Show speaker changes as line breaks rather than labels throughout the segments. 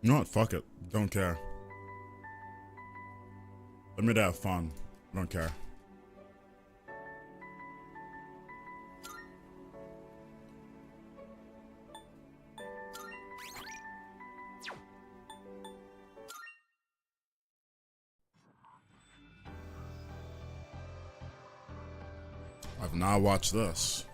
You know what? Fuck it. Don't care. Let me to have fun. Don't care. I've not watched this.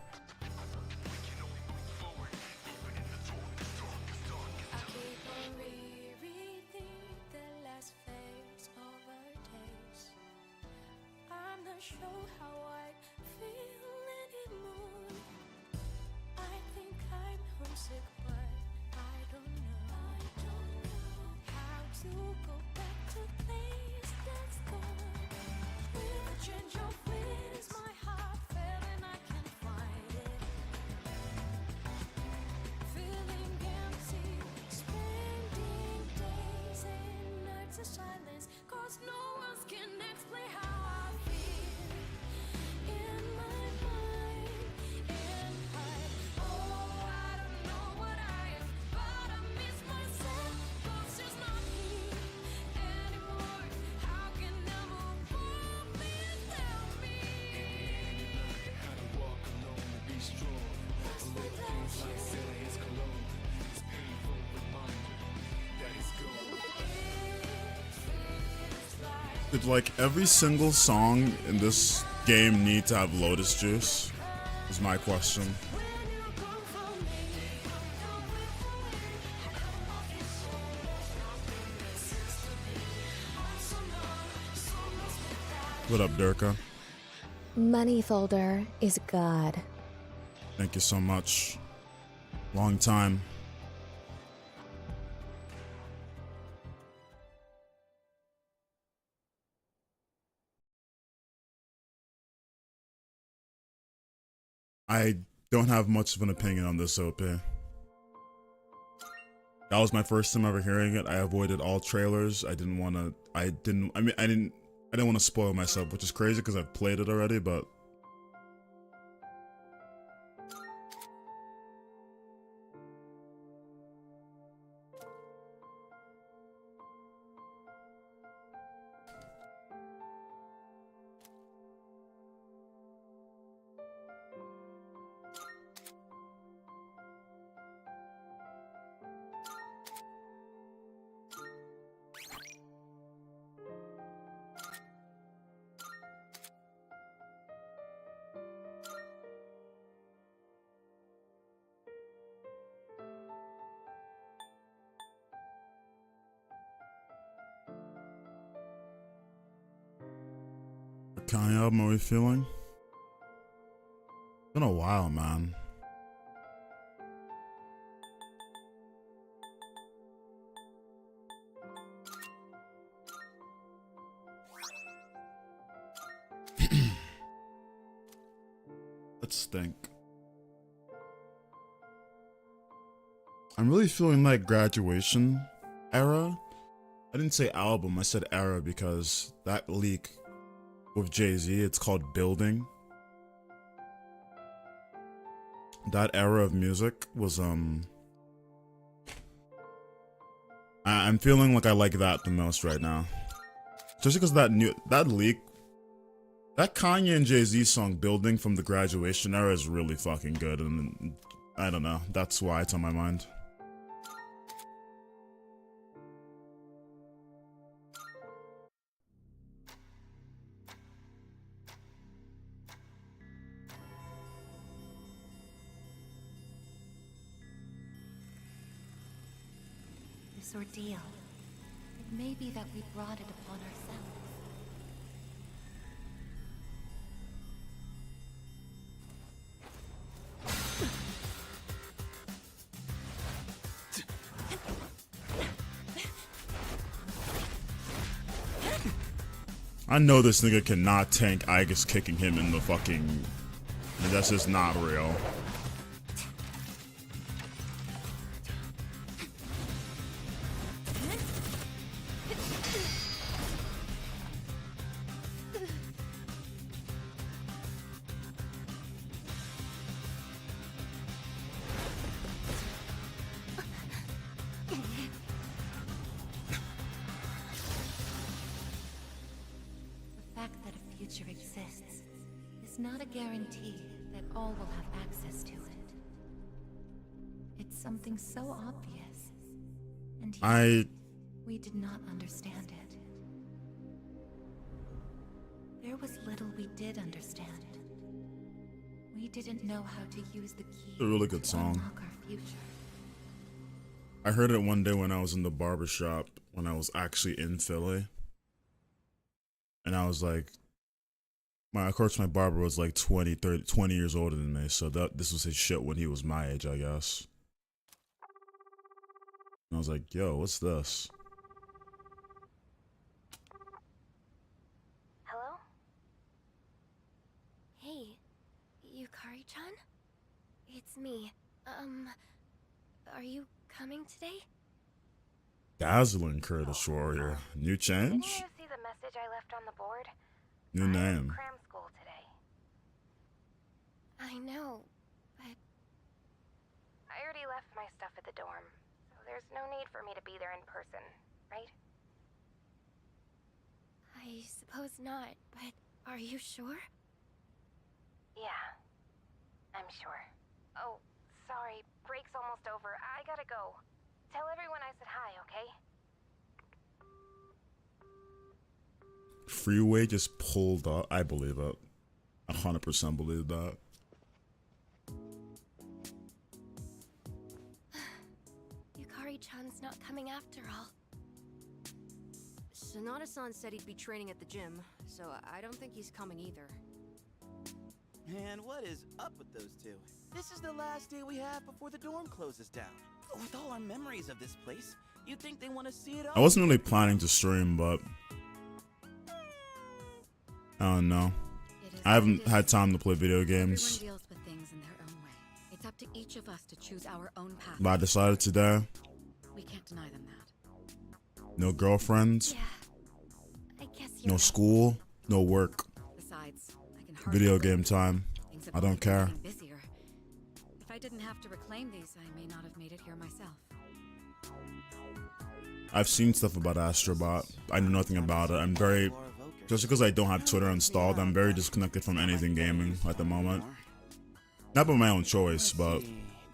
Did like every single song in this game need to have Lotus Juice? Is my question. What up, Durka?
Money folder is God.
Thank you so much. Long time. I don't have much of an opinion on this OP. That was my first time ever hearing it. I avoided all trailers. I didn't want to spoil myself, which is crazy because I've played it already, but what kind of album are we feeling? It's been a while, man. Let's think. I'm really feeling like Graduation era. I didn't say album, I said era because that leak with Jay-Z, it's called Building. That era of music was I'm feeling like I like that the most right now. Just because that leak, that Kanye and Jay-Z song Building from the Graduation era is really fucking good, and I don't know, that's why it's on my mind.
This ordeal, it may be that we brought it upon ourselves.
I know this nigga cannot tank Igus kicking him in the fucking... That's just not real.
feature exists is not a guarantee that all will have access to it. It's something so obvious, and yet we did not understand it. There was little we did understand. We didn't know how to use the key
It's a really good
to
song.
unlock our future.
I heard it one day when I was in the barbershop when I was actually in Philly. And I was like, of course my barber was like 20 years older than me, so this was his shit when he was my age, I guess. And I was like, yo, what's this?
Hello? Hey, Yukari-chan? It's me. Are you coming today?
Dazzling Kurdish warrior. New
Didn't
change?
you see the message I left on the board?
New
I'm in
name.
cram school today. I know, but I already left my stuff at the dorm, so there's no need for me to be there in person, right? I suppose not, but are you sure? Yeah, I'm sure. Oh, sorry, break's almost over. I gotta go. Tell everyone I said hi, okay?
Freeway just pulled up. I believe it. 100% believe that.
Yukari-chan's not coming after all.
Sonata-san said he'd be training at the gym, so I don't think he's coming either.
Man, what is up with those two? This is the last day we have before the dorm closes down. With all our memories of this place, you'd think they want to see it all.
I wasn't really planning to stream, but I don't know. I haven't had time to play video games.
Everyone deals with things in their own way. It's up to each of us to choose our own path.
But I decided today,
We can't deny them that.
no girlfriends,
Yeah, I guess you're
no
right.
school, no work,
Besides, I can hardly
video
live.
game time.
Things have
I
only
don't
been
care.
getting busier. If I didn't have to reclaim these, I may not have made it here myself.
I've seen stuff about Astrobot. I know nothing about it. I'm very, just because I don't have Twitter installed, I'm very disconnected from anything gaming at the moment. Not by my own choice, but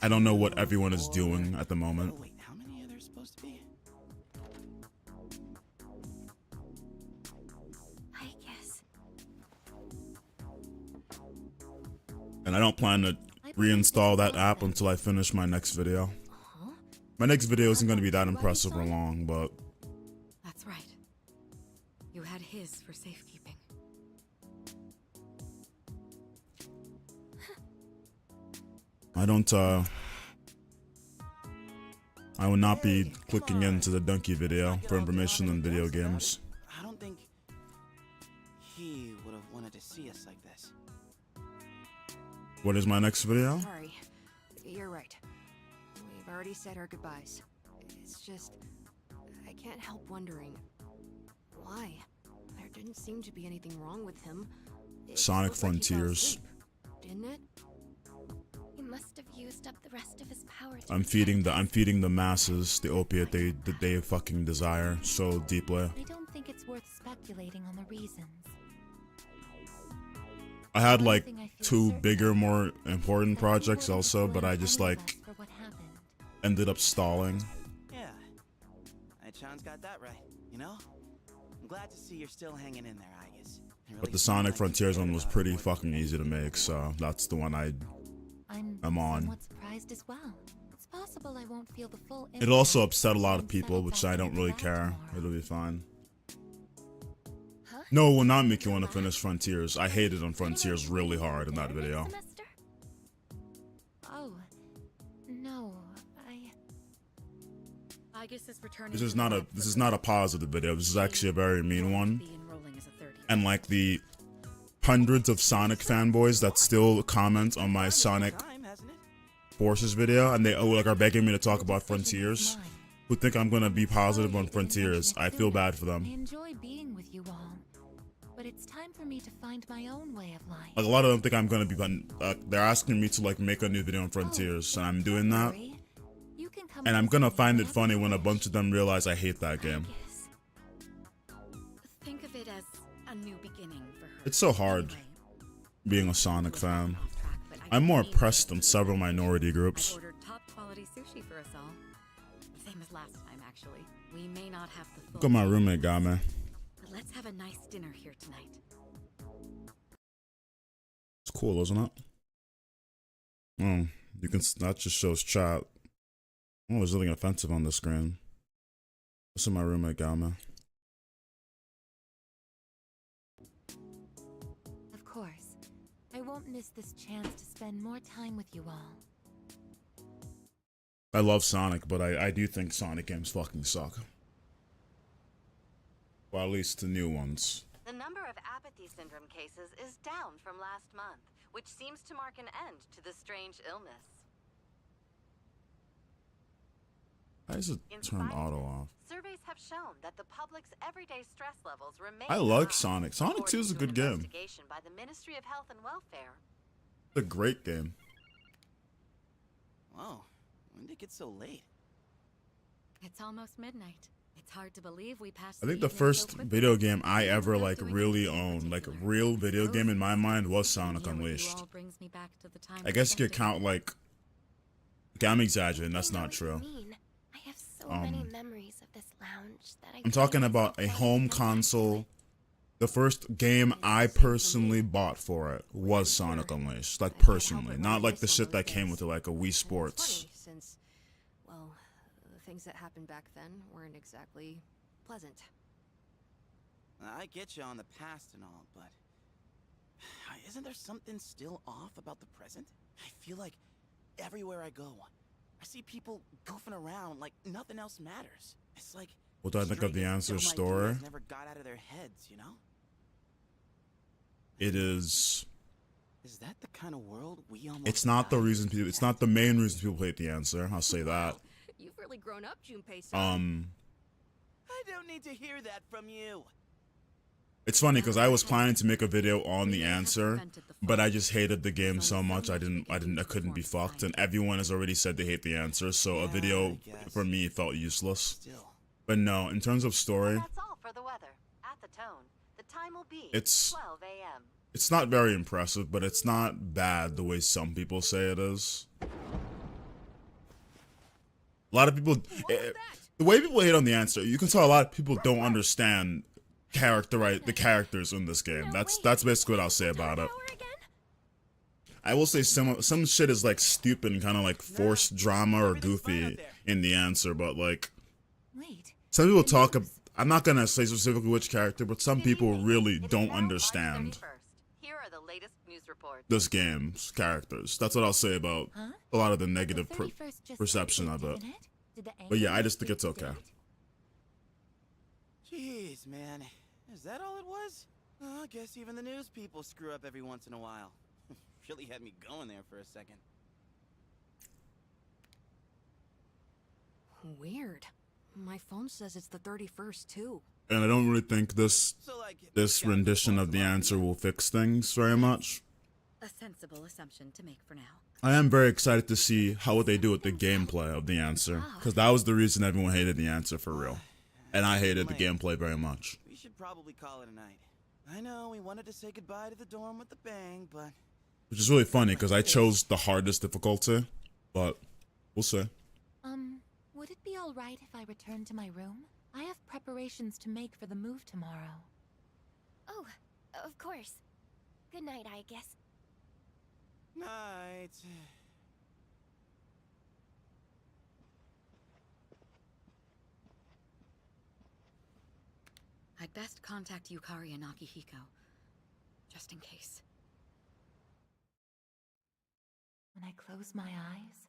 I don't know what everyone is doing at the moment.
Oh, wait, how many are there supposed to be?
I guess.
And I don't plan to reinstall that app until I finish my next video. My next video isn't going to be that impressive or long, but
That's right. You had his for safekeeping.
I will not be clicking into the donkey video for information on video games.
I don't think he would have wanted to see us like this.
What is my next video?
Sorry, you're right. We've already said our goodbyes. It's just, I can't help wondering why. There didn't seem to be anything wrong with him. It
Sonic
looked like he fell
Frontiers.
asleep, didn't it?
He must have used up the rest of his power to
I'm feeding the masses the opiate that they fucking desire so deeply.
I don't think it's worth speculating on the reasons.
I had
One
like
thing I feel
2
certain
bigger,
about
more
is
important
that we
projects
wouldn't
also, but
blame
I just
any
like
of us for what happened.
ended up stalling.
Yeah, Chan's got that right, you know? I'm glad to see you're still hanging in there, Aegis. It really
But the
seems
Sonic
like you
Frontiers
cared
one was
about it
pretty
more than
fucking
you
easy to
did
make,
before.
so that's the one I'm on.
somewhat surprised as well. It's possible I won't feel the full
It also
impact
upset a lot of
once
people,
settles
which
back
I don't
into
really
that
care.
tomorrow.
It'll be fine.
Huh?
No, it will not make you want to finish Frontiers. I hated on Frontiers really hard in that
There
video.
next semester?
Oh, no,
I guess it's returning.
This is
to
not
the
a
lab
this
for
is not a
good.
positive video. This is actually a very mean one.
Be enrolling as a 30.
And like the hundreds of Sonic fanboys that still comment on my Sonic
Time, hasn't it?
Forces video and they are begging me to talk about
decision is
Frontiers,
mine.
who think I'm gonna be positive on
Sorry I didn't
Frontiers.
mention
I
it
feel
sooner.
bad for
I
them.
enjoy being with you all, but it's time for me to find my own way of life.
Like a lot of them think I'm gonna be. They're asking me to like make a new video on Frontiers, and I'm doing that.
Worry. You can come
And I'm
visit
gonna
me
find it
whenever
funny
you
when a
wish.
bunch of them realize I hate that game.
Yes.
Think of it as a new beginning for her.
It's so hard
Anyway,
being a Sonic
we're
fan.
off track, but I
I'm more
didn't mean
oppressed
to
than several minority
I
groups.
ordered top quality sushi for us all. Same as last time, actually. We may not have the full
Look what my
menu,
roommate got me.
but let's have a nice dinner here tonight.
It's cool, isn't it? Oh, you can. That just shows chat. Oh, there's nothing offensive on the screen. This is my roommate got me.
Of course. I won't miss this chance to spend more time with you all.
I love Sonic, but I do think Sonic games fucking suck. Well, at least the new ones.
The number of apathy syndrome cases is down from last month, which seems to mark an end to the strange illness.
Why does it
In
turn
spite of
auto
this,
off?
surveys have shown that the public's everyday stress levels remain
I like
high,
Sonic. Sonic 2 is a
according
good
to an
game.
investigation by the Ministry of Health and Welfare.
It's a great game.
Whoa, when did it get so late?
It's almost midnight. It's hard to believe we passed.
I think the
evening so
first
quickly.
video game I
Even
ever
without
like
doing
really
anything in
owned, like a
particular.
real video game in my mind, was
Sitting
Sonic
here with you
Unleashed.
all brings me back to the time
I
we
guess you
spent
could count like. Okay, I'm exaggerating. That's
I know
not
what you
true.
mean. I have so many
Um,
memories of this lounge that I
I'm
can't
talking
even
about a
quite
home
get back to
console.
it.
The first game I personally bought for it was Sonic Unleashed. Like personally, not like the shit that came with it, like a Wii
It's
Sports.
funny, since, well, the things that happened back then weren't exactly pleasant.
I get you on the past and all, but isn't there something still off about the present? I feel like everywhere I go, I see people goofing around like nothing else matters. It's like
What do I think of the
straight-up
answer
dumb
story?
ideas never got out of their heads, you know?
It is.
Is that the kind of world we almost?
It's not the
died
reason
to
people. It's
protect?
not the main reason people hate the answer. I'll say that.
Wow, you've really grown up, Junpei-san.
I don't need to hear that from you.
It's funny because I was planning to make a video on
We
the
may have
answer,
prevented the
but I
fall.
just hated the game
As
so
long as
much I
someone could
I
get
couldn't be
the form
fucked, and everyone has already said they hate the answer, so a
Yeah,
video
I guess.
for me felt useless.
Still.
But no, in terms of story,
That's all for the weather. At the tone, the time will be
It's-
12 a.m.
it's not very impressive, but it's not bad the way some people say it is. A lot of people, the way people hate on the answer, you can tell a lot of people don't understand the characters in this game. That's basically what I'll say about it.
Power again?
I will say some shit is like stupid and kind of like forced drama or
Everything's fine
goofy
up there.
in the answer, but like
Wait.
some people talk. I'm not gonna say specifically which character, but some
Good
people
evening.
really
It is
don't
now March
understand
31st. Here are the latest news reports.
this game's characters. That's what I'll say about
Huh?
a lot of the
The
negative
31st just
perception of
ended,
it.
didn't Did the
But yeah, I
anime
just think
save
it's
the
okay.
date?
Jeez, man. Is that all it was? Oh, I guess even the news people screw up every once in a while. Really had me going there for a second.
Weird. My phone says it's the 31st, too.
And I don't really think this
So like
this
yeah,
rendition of
response
the
line.
answer will fix things very much.
A sensible assumption to make for now.
I am very excited to see how what they do with the gameplay of the answer, because that was the reason everyone hated the answer for real, and I hated the gameplay very much.
We should probably call it a night. I know we wanted to say goodbye to the dorm with a bang, but
Which is really funny because I chose the hardest difficulty, but we'll see.
Would it be alright if I return to my room? I have preparations to make for the move tomorrow.
Oh, of course. Good night, I guess.
night.
I'd best contact Yukari and Akihiko, just in case.
When I close my eyes,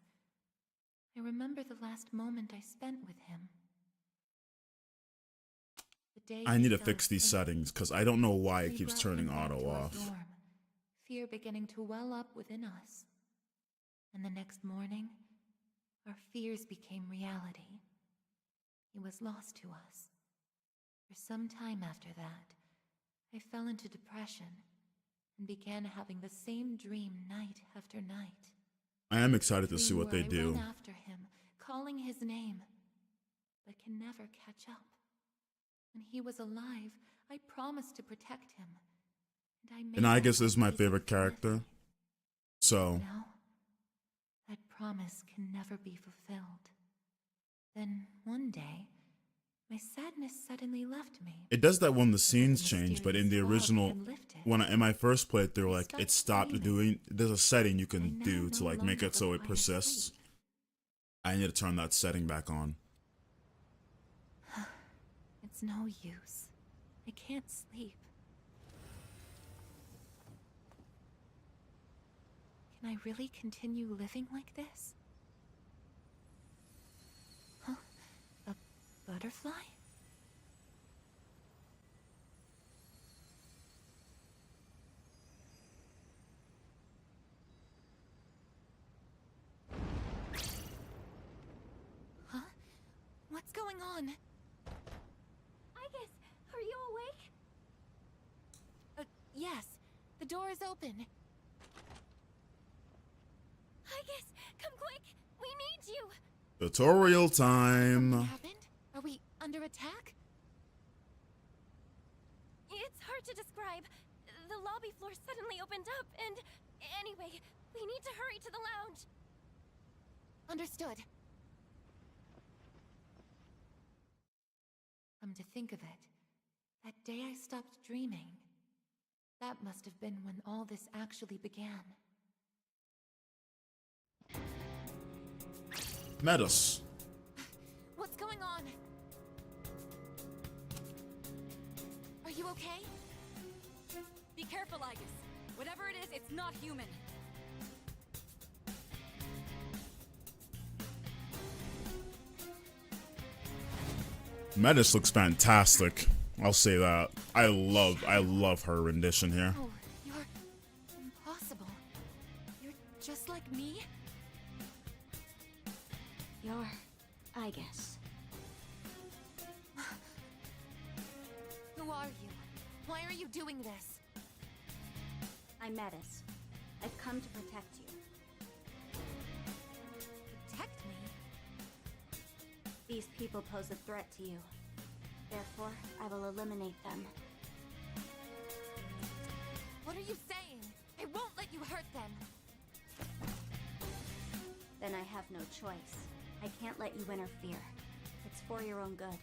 I remember the last moment I spent with him. The day
I
he
need to
fell
fix these
asleep.
settings because I don't know why it
We
keeps
brought
turning
him back
auto
to our
off.
dorm, fear beginning to well up within us. And the next morning, our fears became reality. He was lost to us. For some time after that, I fell into depression and began having the same dream night after night.
I am excited to see
Dream
what they
where I
do.
run after him, calling his name, but can never catch up. When he was alive, I promised to protect him. may
And I
not
guess this is my
always
favorite
fulfill it.
character. So,
No, that promise can never be fulfilled. Then one day, my sadness suddenly left me.
it does that when the
As if
scenes
the
change, but in
mysterious
the
fog
original,
had been lifted.
in my first playthrough, like,
stopped
it stopped
dreaming.
doing, there's a setting you
I
can
now
do to,
no
like, make
longer
it so it
require
persists.
sleep.
I need to turn that setting back on.
It's no use. I can't sleep. Can I really continue living like this? Huh? A butterfly? Huh? What's going on?
Igus, are you awake?
Yes. The door is open.
Igus, come quick! We need you!
Tutorial
Something
time!
happened? Are we under attack?
It's hard to describe. The lobby floor suddenly opened up, and anyway, we need to hurry to the lounge.
Understood. Come to think of it, that day I stopped dreaming, that must have been when all this actually began.
Metis.
What's going on? Are you okay?
Be careful, Igus. Whatever it is, it's not human.
Metis looks fantastic. I'll say that. I love her rendition here.
Oh, you're impossible. You're just like me?
You're Igus.
Who are you? Why are you doing this?
I'm Metis. I've come to protect you.
Protect me?
These people pose a threat to you. Therefore, I will eliminate them.
What are you saying? I won't let you hurt them.
Then I have no choice. I can't let you interfere. It's for your own good.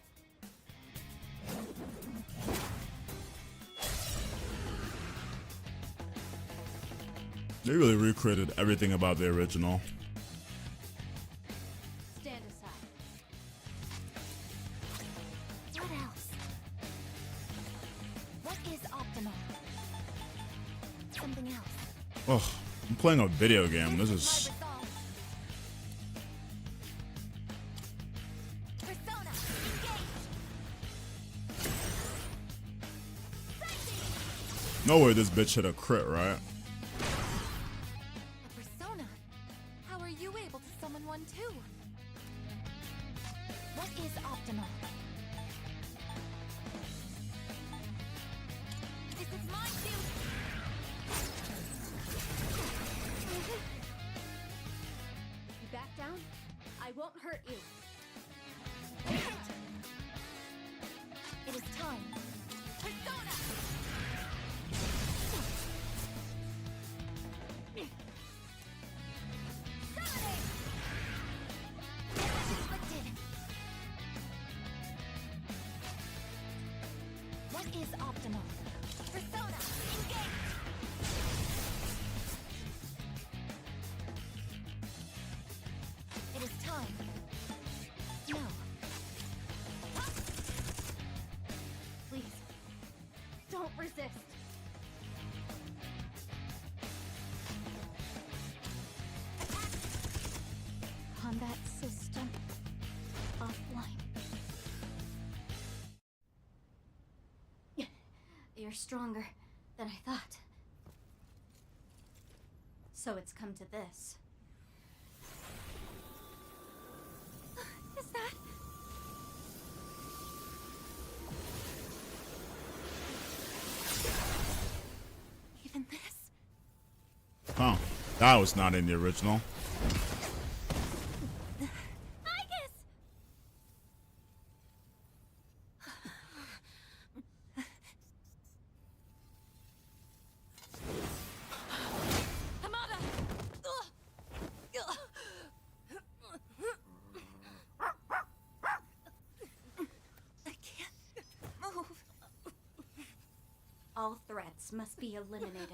They really recreated everything about the original.
Stand aside.
What else? What is optimal? Something else.
Oh, I'm playing a video game. This is...
My resolve. Persona, engage!
No way this bitch hit a crit, right?
A persona? How are you able to summon one too? What is optimal? This is my duty!
If you back down, I won't hurt you.
It is time. Persona! Summoning! Inflicted. What is optimal? Persona, engage! It is time. No.
Please, don't resist. Combat system offline. You're stronger than I thought. So it's come to this.
Is that? Even this?
Oh, that was not in the original.
Igus!
All threats must be eliminated.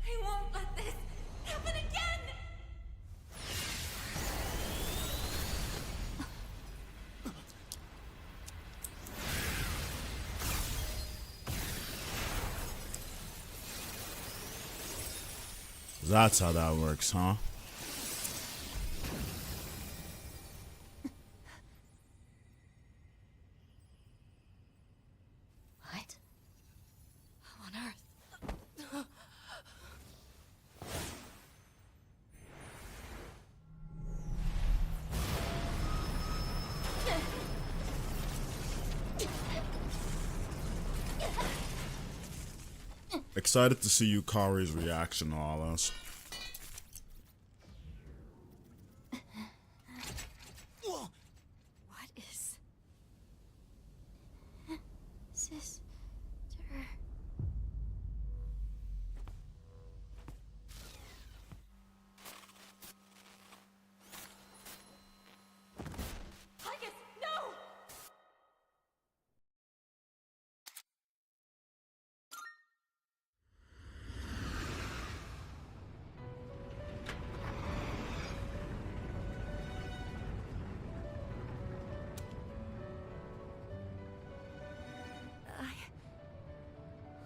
I won't let this happen again!
That's how that works, huh?
What?
How on earth?
Excited to see Yukari's reaction to all this.
What is...
Sister.
Tigers, no!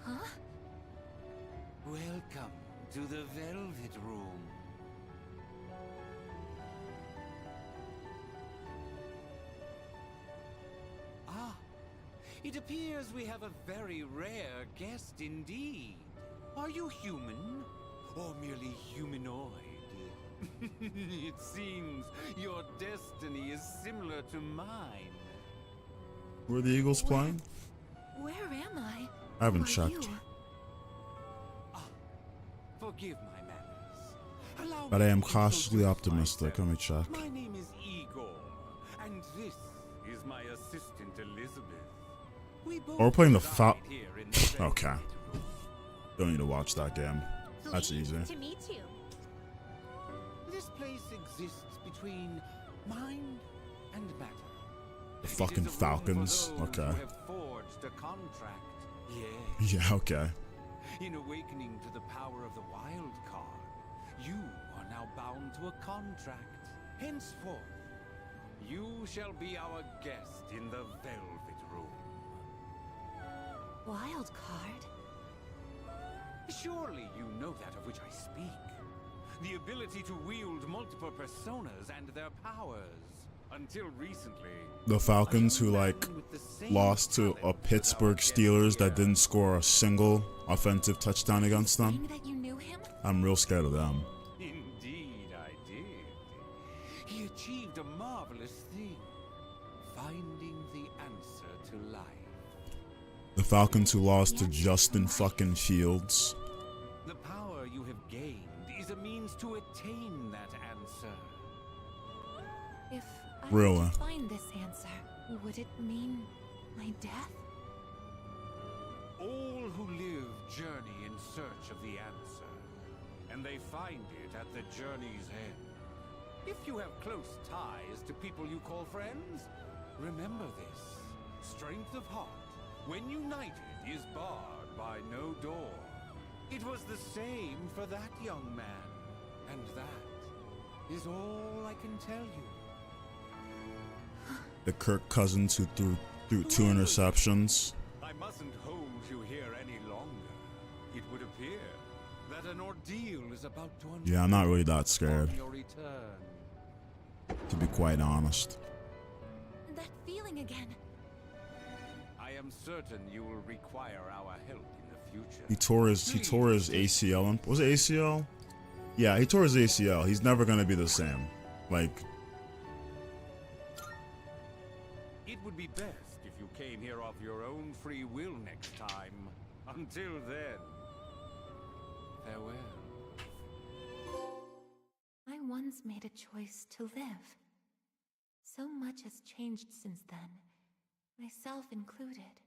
Huh?
Welcome to the Velvet Room. Ah, it appears we have a very rare guest indeed. Are you human? Or merely humanoid? It seems your destiny is similar to mine.
Were the Eagles playing?
Where am I?
I haven't
Who are
checked.
you?
Forgive my manners. Allow
But
me
I am
to
cautiously
introduce
optimistic. Let me
myself.
check.
My name is Igor, and this is my assistant Elizabeth. We both
Oh, we're playing the
reside here in the Velvet
Okay.
Room.
Don't need to watch that game. That's easy.
To meet you.
This place exists between mind and matter.
The
It is
fucking
a room for
Falcons.
those
Okay.
who have forged a contract. Yes.
Yeah, okay.
In awakening to the power of the wild card, you are now bound to a contract. Henceforth, you shall be our guest in the Velvet Room.
Wild card?
Surely you know that of which I speak. The ability to wield multiple personas and their powers. Until recently,
The Falcons who, like,
with the same
lost to a
talent
Pittsburgh
as our guest
Steelers that
here.
didn't score a single offensive touchdown against them.
Saying that you knew him?
I'm real scared of them.
Indeed, I did. He achieved a marvelous thing, finding the answer to life.
The Falcons who lost to Justin fucking Fields.
The power you have gained is a means to attain that answer.
If I
Really?
were to find this answer, would it mean my death?
All who live journey in search of the answer, and they find it at the journey's end. If you have close ties to people you call friends, remember this. Strength of heart, when united, is barred by no door. It was the same for that young man, and that is all I can tell you.
The Kirk Cousins who threw two interceptions.
I mustn't hold you here any longer. It would appear that an ordeal is about to unfold.
Yeah, I'm not really that scared,
on your return.
to be quite honest.
That feeling again.
I am certain you will require our help in the future.
He tore his ACL. Was it ACL? Yeah, he tore his ACL. He's never gonna be the same. Like,
It would be best if you came here of your own free will next time. Until then, farewell.
I once made a choice to live. So much has changed since then, myself included.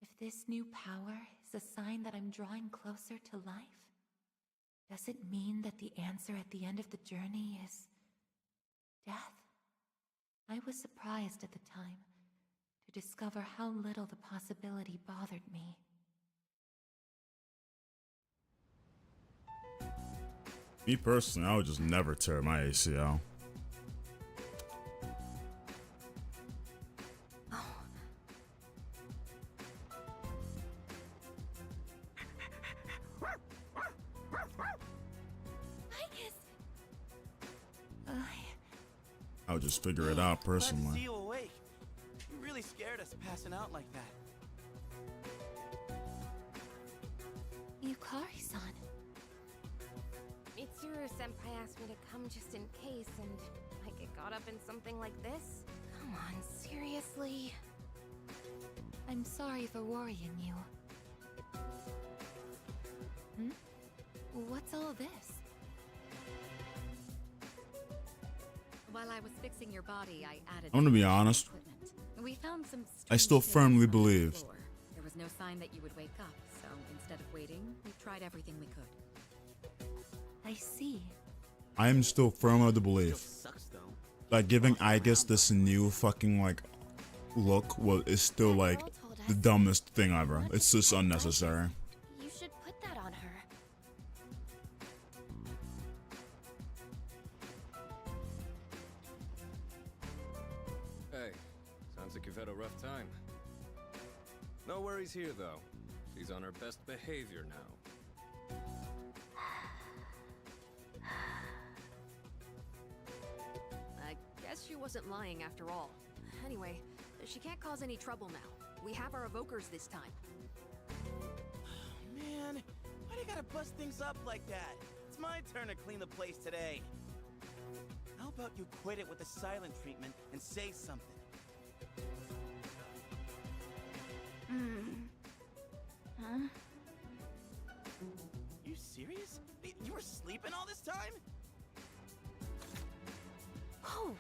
If this new power is a sign that I'm drawing closer to life, Does it mean that the answer at the end of the journey is death? I was surprised at the time to discover how little the possibility bothered me.
Me personally, I would just never tear my ACL. I would just figure it out
Glad to see
personally.
you awake. You really scared us passing out like that.
Yukari-san.
Mitsuru-senpai asked me to come just in case, and I get caught up in something like this? Come on, seriously?
I'm sorry for worrying you. What's all this?
While I was fixing your body, I added.
I'm gonna be honest.
Equipment. We found some.
I still
strange
firmly
things on the
believe.
floor. There was no sign that you would wake up, so instead of waiting, we tried everything we could.
I see.
I am still firm of the
Still
belief
sucks though.
that giving Aigis this new fucking like look is still like the dumbest thing ever. It's just unnecessary.
You should put that on her.
Hey, sounds like you've had a rough time. No worries here, though. She's on her best behavior now.
I guess she wasn't lying after all. Anyway, she can't cause any trouble now. We have our evokers this time.
Man, why do you gotta bust things up like that? It's my turn to clean the place today. How about you quit it with the silent treatment and say something?
Huh?
You serious? You were sleeping all this time?
Oh!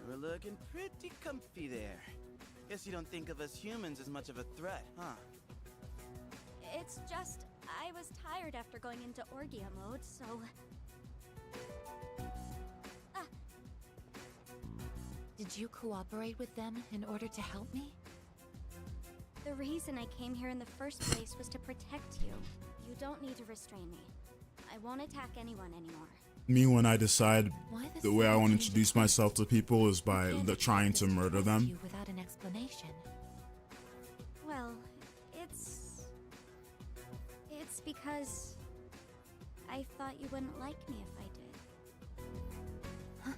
You're looking pretty comfy there. Guess you don't think of us humans as much of a threat, huh?
It's just, I was tired after going into Orgia mode, so...
Did you cooperate with them in order to help me?
The reason I came here in the first place was to protect you. You don't need to restrain me. I won't attack anyone anymore.
Me, when I decide
Why
the way I want to
change
introduce
of
myself to people is by
can't
trying to
just
murder
trust
them.
you without an explanation.
Well, it's because I thought you wouldn't like me if I did.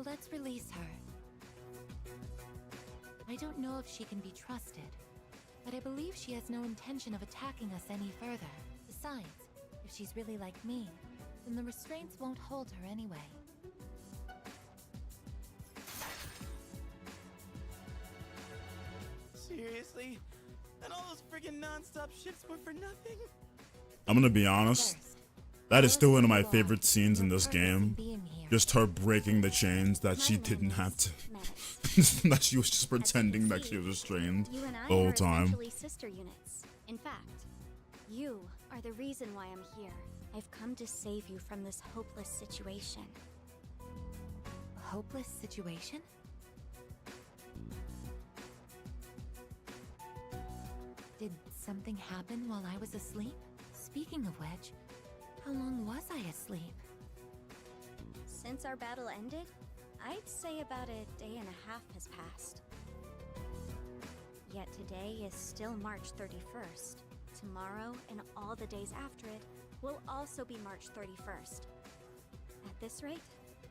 Let's release her. I don't know if she can be trusted, but I believe she has no intention of attacking us any further. Besides, if she's really like me, then the restraints won't hold her anyway.
Seriously? And all those friggin' non-stop shifts were for nothing?
I'm gonna be honest.
First,
That is
tell
still
us
one of
who
my
you are,
favorite scenes in
your
this
purpose in
game.
being here.
Just her breaking the chains that she didn't have to. That she was just pretending that she was restrained
You and I
the whole
are
time.
essentially sister units. In fact, you are the reason why I'm here. I've come to save you from this hopeless situation.
A hopeless situation? Did something happen while I was asleep? Speaking of which, how long was I asleep?
Since our battle ended, I'd say about a day and a half has passed. Yet today is still March 31st. Tomorrow and all the days after it will also be March 31st. At this rate,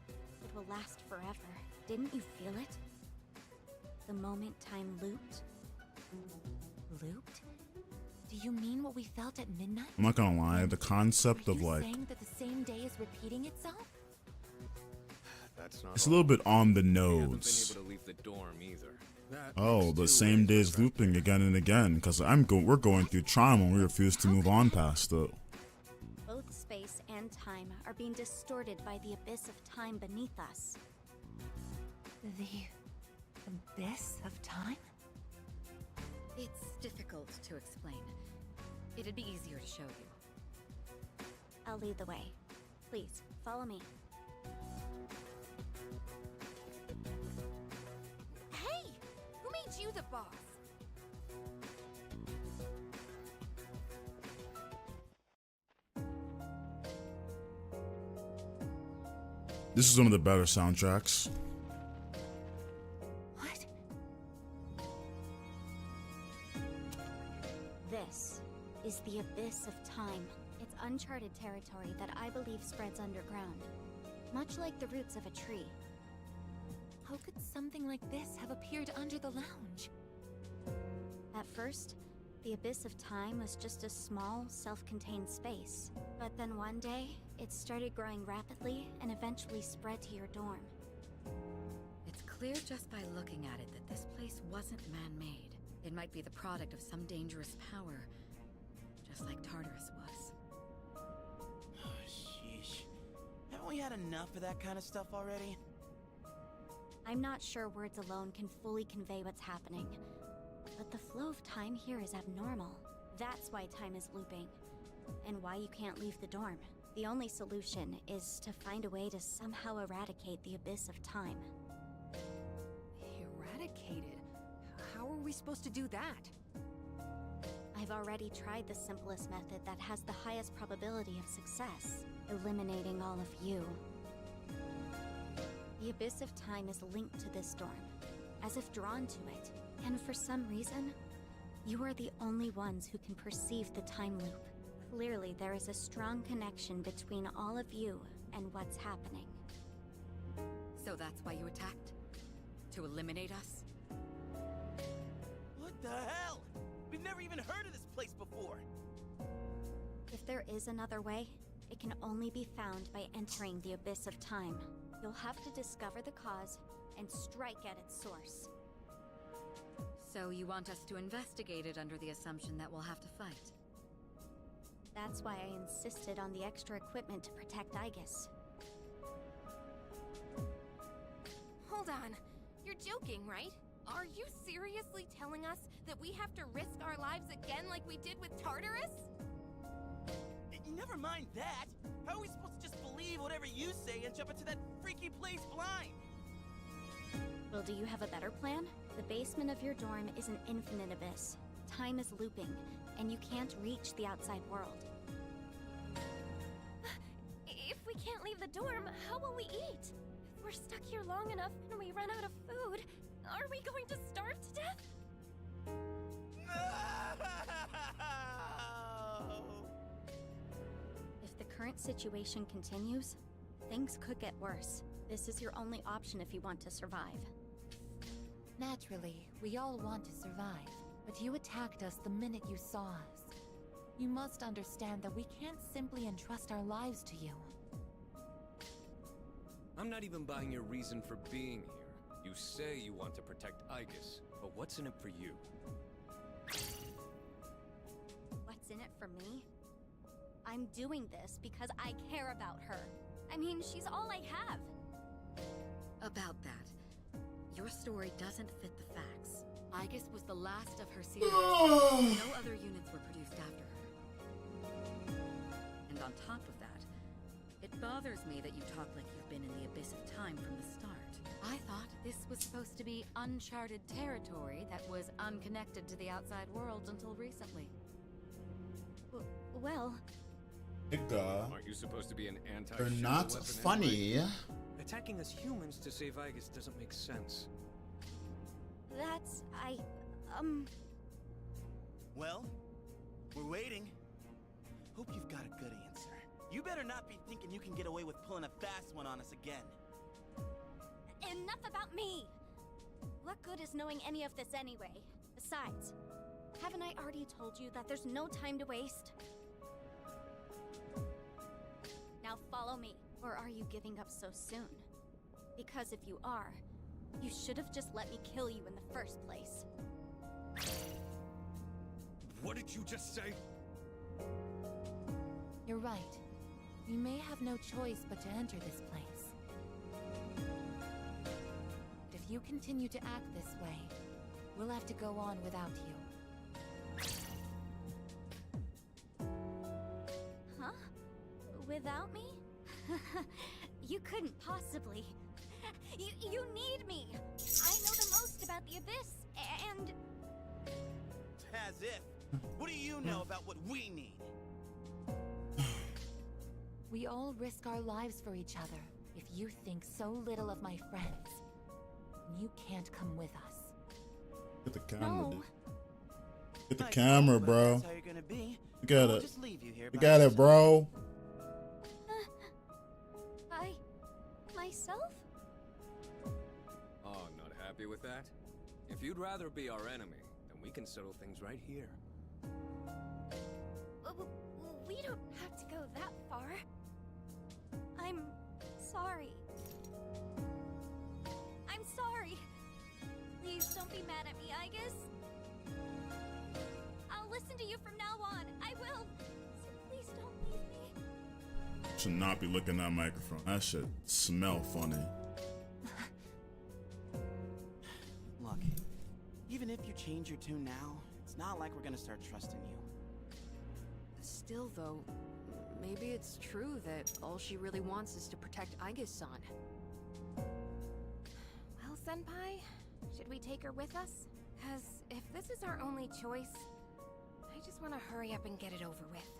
it will last forever. Didn't you feel it? The moment time looped?
Looped? Do you mean what we felt at midnight?
I'm not gonna lie, the concept
Are
of
you
like
saying that the same day is repeating itself?
That's not
it's a little bit on the
We haven't been
nose.
able to leave the dorm either. That
Oh,
makes
the
two
same
ways
day's
of
looping again and again because we're going through trauma and we refuse to move on past it.
Both space and time are being distorted by the abyss of time beneath us.
The abyss of time?
It's difficult to explain. It'd be easier to show you.
I'll lead the way. Please, follow me.
Hey! Who made you the boss?
This is one of the better soundtracks.
What?
This is the Abyss of Time. It's uncharted territory that I believe spreads underground, much like the roots of a tree.
How could something like this have appeared under the lounge?
At first, the Abyss of Time was just a small, self-contained space. But then one day, it started growing rapidly and eventually spread to your dorm.
It's clear just by looking at it that this place wasn't man-made. It might be the product of some dangerous power, just like Tartarus was.
Oh, sheesh. Haven't we had enough of that kind of stuff already?
I'm not sure words alone can fully convey what's happening. But the flow of time here is abnormal. That's why time is looping. And why you can't leave the dorm. The only solution is to find a way to somehow eradicate the Abyss of Time.
Eradicated? How are we supposed to do that?
I've already tried the simplest method that has the highest probability of success. Eliminating all of you. The Abyss of Time is linked to this dorm, as if drawn to it. And for some reason, you are the only ones who can perceive the time loop. Clearly, there is a strong connection between all of you and what's happening.
So that's why you attacked? To eliminate us?
What the hell? We've never even heard of this place before.
If there is another way, it can only be found by entering the Abyss of Time. You'll have to discover the cause and strike at its source.
So you want us to investigate it under the assumption that we'll have to fight?
That's why I insisted on the extra equipment to protect Aegis.
Hold on. You're joking, right? Are you seriously telling us that we have to risk our lives again like we did with Tartarus?
Never mind that. How are we supposed to just believe whatever you say and jump into that freaky place blind?
Well, do you have a better plan? The basement of your dorm is an infinite abyss. Time is looping, and you can't reach the outside world.
If we can't leave the dorm, how will we eat? If we're stuck here long enough and we run out of food, are we going to starve to death?
No!
If the current situation continues, things could get worse. This is your only option if you want to survive.
Naturally, we all want to survive, but you attacked us the minute you saw us. You must understand that we can't simply entrust our lives to you.
I'm not even buying your reason for being here. You say you want to protect Aegis, but what's in it for you?
What's in it for me? I'm doing this because I care about her. I mean, she's all I have.
About that, your story doesn't fit the facts. Aegis was the last of her series. No other units were produced after her. And on top of that, it bothers me that you talk like you've been in the Abyss of Time from the start. I thought this was supposed to be uncharted territory that was unconnected to the outside world until recently.
Well...
Aren't you supposed to be an anti-ship
They're not
weapon
funny.
anyway? Attacking us humans to save Aegis doesn't make sense.
That's...
Well, we're waiting. Hope you've got a good answer. You better not be thinking you can get away with pulling a fast one on us again.
Enough about me! What good is knowing any of this anyway? Besides, haven't I already told you that there's no time to waste? Now follow me, or are you giving up so soon? Because if you are, you should have just let me kill you in the first place.
What did you just say?
You're right. We may have no choice but to enter this place. But if you continue to act this way, we'll have to go on without you.
Without me? You couldn't possibly. You need me. I know the most about the Abyss, and...
As if. What do you know about what we need?
We all risk our lives for each other. If you think so little of my friends, you can't come with us.
Get the camera,
No.
dude. Get the
I
camera,
know, but
bro.
That's how you're gonna be.
You got
I'll
it.
just leave you here
You
by
got it,
yourself.
bro.
Myself?
Oh, not happy with that? If you'd rather be our enemy, then we can settle things right here.
We don't have to go that far. I'm sorry. I'm sorry. Please don't be mad at me, I guess. I'll listen to you from now on. I will. So please don't leave me.
Should not be looking at that microphone. That shit smell funny.
Look, even if you change your tune now, it's not like we're gonna start trusting you.
Still, though, maybe it's true that all she really wants is to protect Aigis-san.
Well, Senpai, should we take her with us? Because if this is our only choice, I just want to hurry up and get it over with.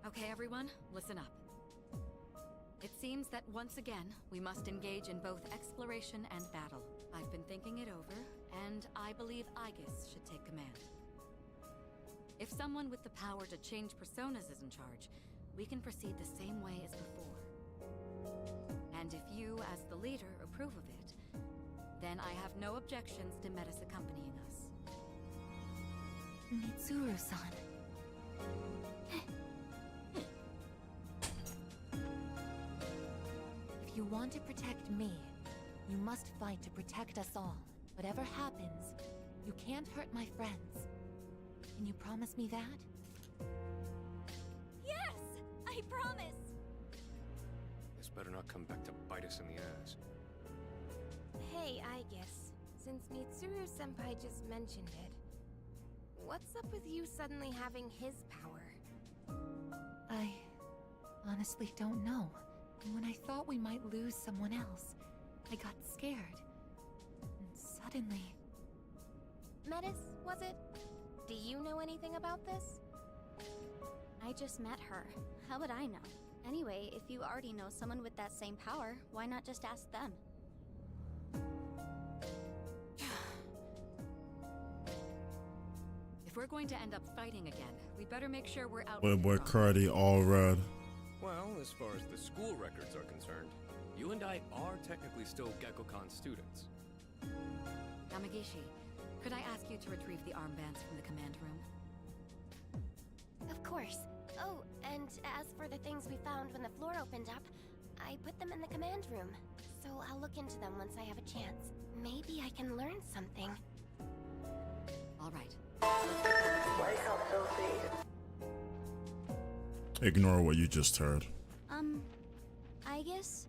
Okay, everyone, listen up. It seems that once again, we must engage in both exploration and battle. I've been thinking it over, and I believe Aigis should take command. If someone with the power to change personas is in charge, we can proceed the same way as before. And if you, as the leader, approve of it, then I have no objections to Metis accompanying us.
Mitsuru-san. If you want to protect me, you must fight to protect us all. Whatever happens, you can't hurt my friends. Can you promise me that?
Yes! I promise!
This better not come back to bite us in the ass.
Hey, I guess, since Mitsuru-senpai just mentioned it, what's up with you suddenly having his power?
I honestly don't know. And when I thought we might lose someone else, I got scared. And suddenly...
Metis, was it? Do you know anything about this?
I just met her. How would I know? Anyway, if you already know someone with that same power, why not just ask them?
If we're going to end up fighting again, we better make sure we're out.
Boy, Cardi, all red.
Well, as far as the school records are concerned, you and I are technically still Gekko-Con students.
Yamagishi, could I ask you to retrieve the armbands from the command room?
Of course. Oh, and as for the things we found when the floor opened up, I put them in the command room. So I'll look into them once I have a chance. Maybe I can learn something.
All right.
Ignore what you just heard.
I guess...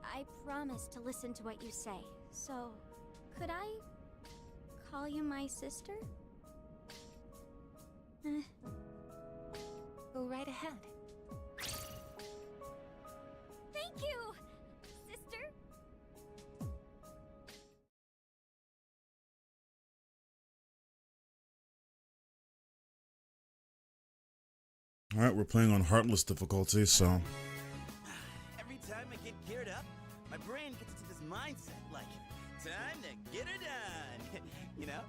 I promise to listen to what you say. So, could I call you my sister?
Go right ahead.
Thank you, sister.
Alright, we're playing on Heartless difficulty, so...
Every time I get geared up, my brain gets into this mindset like, time to get her done. You know?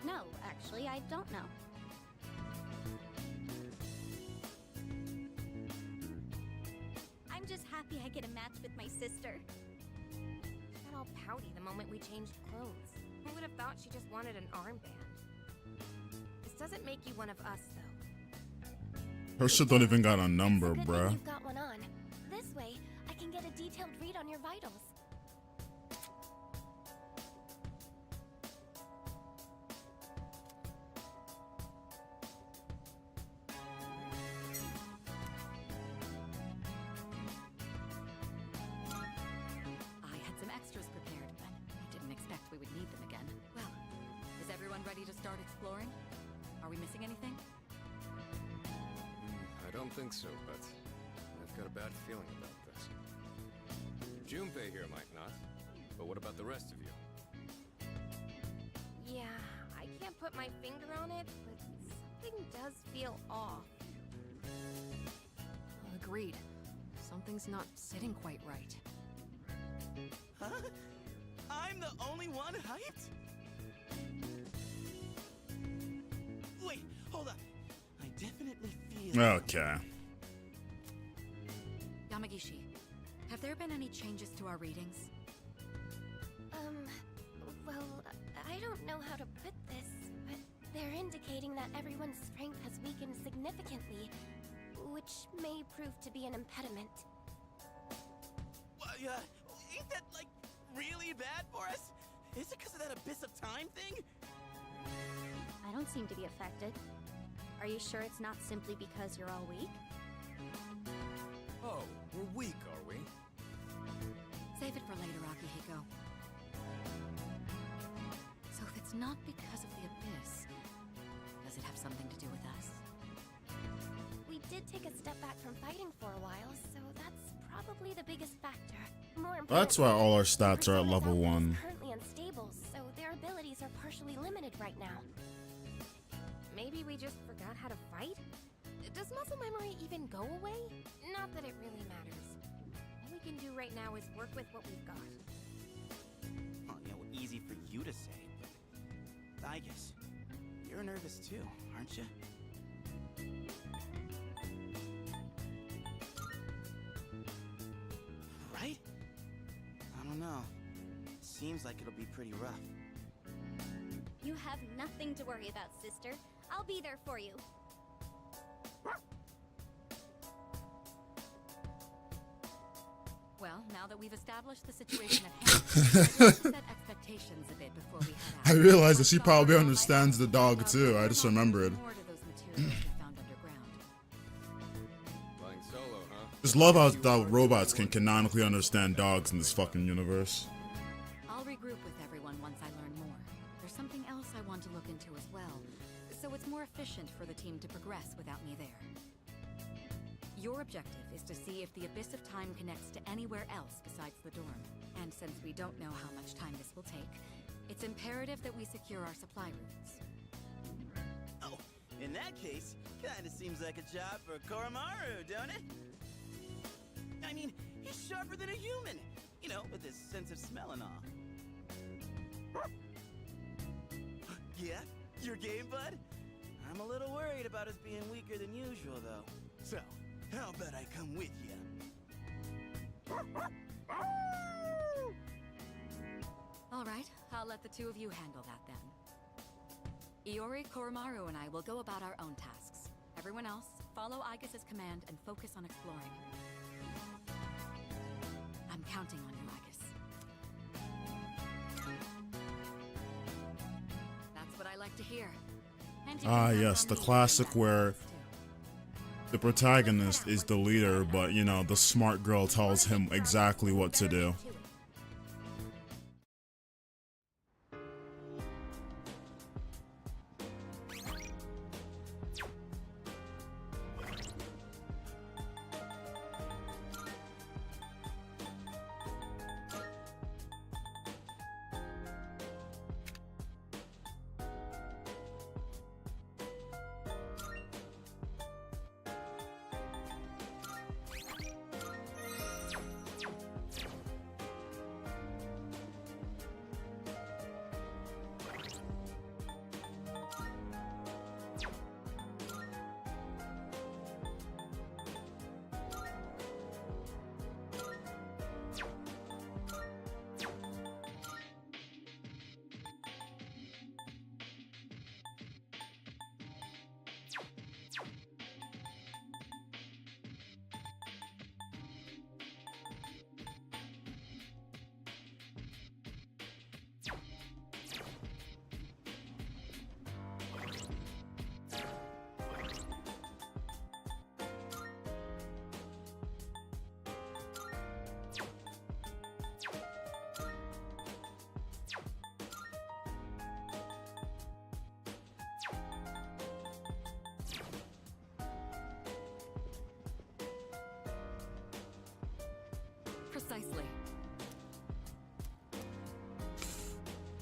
No, actually, I don't know. I'm just happy I get a match with my sister.
She got all pouty the moment we changed clothes. Who would have thought she just wanted an armband? This doesn't make you one of us, though.
Her shit don't even got a number,
It's a good thing
bruh.
you've got one on. This way, I can get a detailed read on your vitals.
start exploring? Are we missing anything?
I don't think so, but I've got a bad feeling about this. Junpei here might not, but what about the rest of you?
Yeah, I can't put my finger on it, but something does feel off.
Agreed. Something's not sitting quite right.
Huh? I'm the only one hyped? Wait, hold up. I definitely feel...
Okay.
Yamagishi, have there been any changes to our readings?
Well, I don't know how to put this, but they're indicating that everyone's strength has weakened significantly, which may prove to be an impediment.
Ain't that, like, really bad for us? Is it because of that Abyss of Time thing?
I don't seem to be affected. Are you sure it's not simply because you're all weak?
Oh, we're weak, are we?
Save it for later, Akihiko. So if it's not because of the Abyss, does it have something to do with us?
We did take a step back from fighting for a while, so that's probably the biggest factor. More
That's why all our stats are at
Persona's
level
output is
1.
currently unstable, so their abilities are partially limited right now. Maybe we just forgot how to fight? Does muscle memory even go away? Not that it really matters. All we can do right now is work with what we've got.
Oh, easy for you to say, but I guess you're nervous too, aren't you? Right? I don't know. Seems like it'll be pretty rough.
You have nothing to worry about, sister. I'll be there for you.
Well, now that we've established the situation at hand, let's set expectations a bit before we head out.
I realize that she probably understands the dog too. I just remembered.
More to those materials we found underground.
Flying solo, huh?
Just love how the robots can canonically understand dogs in this fucking universe.
I'll regroup with everyone once I learn more. There's something else I want to look into as well, so it's more efficient for the team to progress without me there. Your objective is to see if the Abyss of Time connects to anywhere else besides the dorm. And since we don't know how much time this will take, it's imperative that we secure our supply routes.
Oh, in that case, kinda seems like a job for Koromaru, don't it? I mean, he's sharper than a human, with his sense of smell and all. Yeah? Your game, bud? I'm a little worried about us being weaker than usual, though. So, how about I come with you?
All right, I'll let the two of you handle that then. Iori, Koromaru, and I will go about our own tasks. Everyone else, follow Aigis' command and focus on exploring. I'm counting on you, Aigis. That's what I like to hear. And you can count
Yes,
on
the
me to
classic
do that
where
for us, too.
the protagonist is the leader, but the smart girl tells him exactly what to do.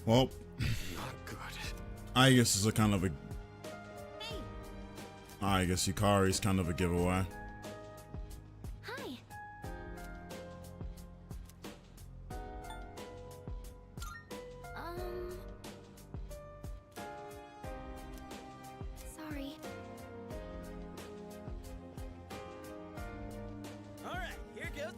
Well,
Not good.
I guess it's a kind of a.
Hey,
I guess Yukari's kind of a giveaway.
hi. Sorry.
All right, here goes.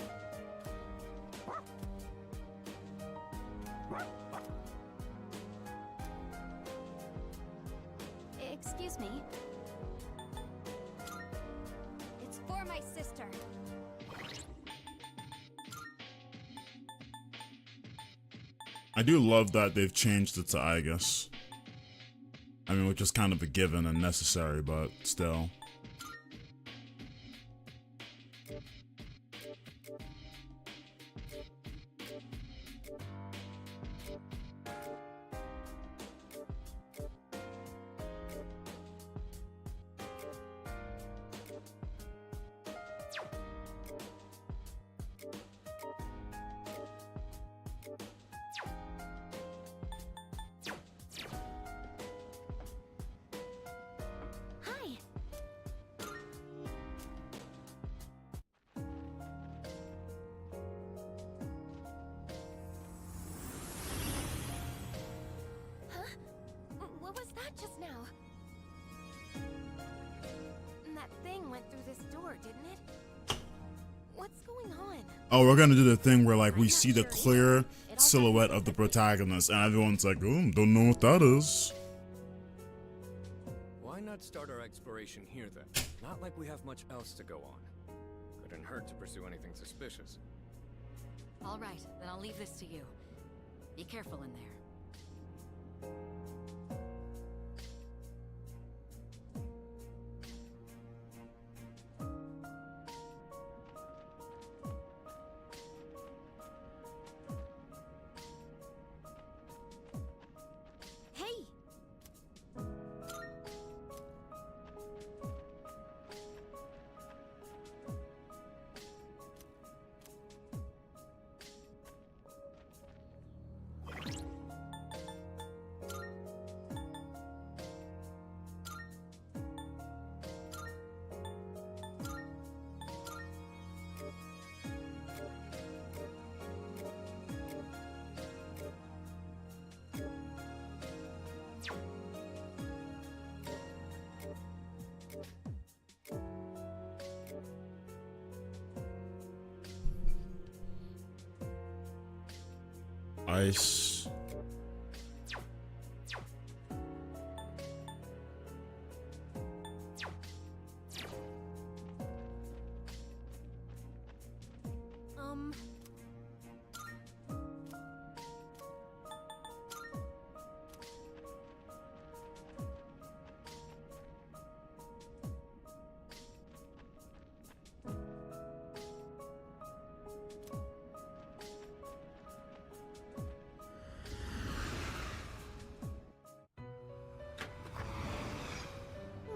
Excuse me. It's for my sister.
I do love that they've changed it to I guess. I mean, which is kind of a given and necessary, but still.
Hi. Huh? What was that just now? That thing went through this door, didn't it? What's going on?
Oh, we're gonna do the thing where like we see the clear silhouette of the protagonist, and everyone's like, "Oh, don't know what that is."
Why not start our exploration here then? Not like we have much else to go on. Couldn't hurt to pursue anything suspicious.
All right, then I'll leave this to you. Be careful in there.
Hey!
Ice.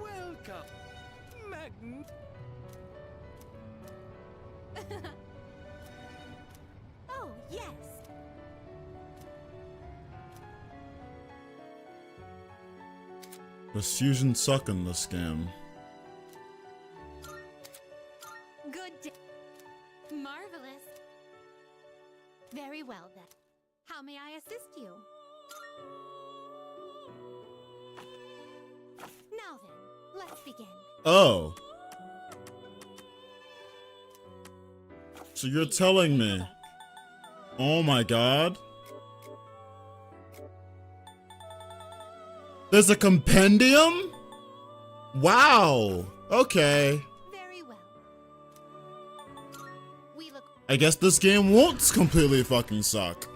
Welcome, Magn.
Oh, yes!
Does fusion suck in this game?
Good day. Marvelous. Very well, then. How may I assist you? Now then, let's begin.
Oh. So you're telling me. Oh my god. There's a compendium? Wow. Okay.
Very well. We look.
I guess this game won't completely fucking suck.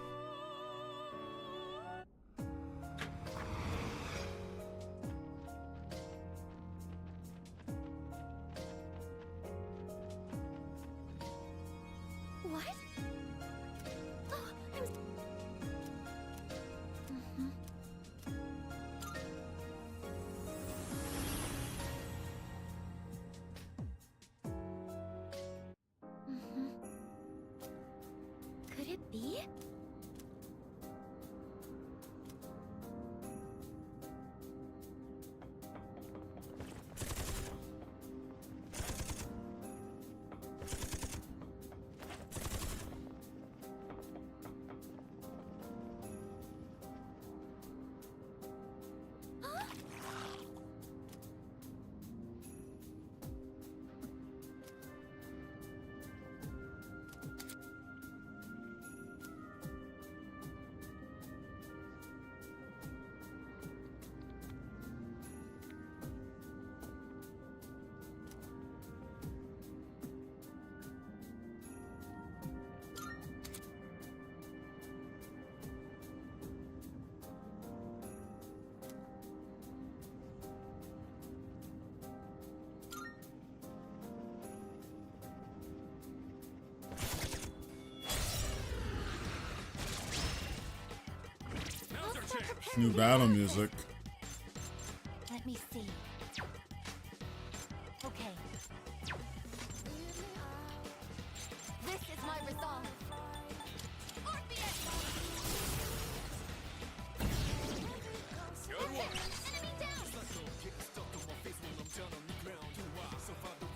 What? Oh, I was. Could it be?
New battle music.
Let me see. Okay. This is my resolve.
Good one.
Enemy down.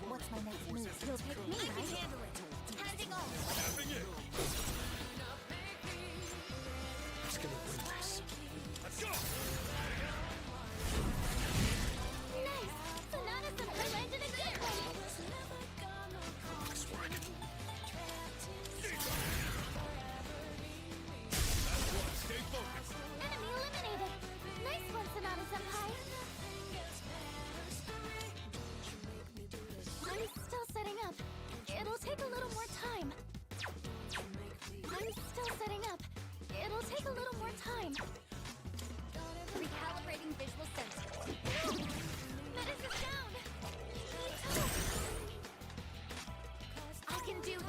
What's my next move? You'll take me, right? I can handle it. Handing off.
Tapping it.
Who's gonna win this?
Let's go.
Nice. Sonata suddenly landed again.
Nice work.
Stay focused.
Enemy eliminated. Nice one, Sonata Senpai. I'm still setting up. It'll take a little more time. I'm still setting up. It'll take a little more time. Recalibrating visual sensors. Menace is down. I can do this.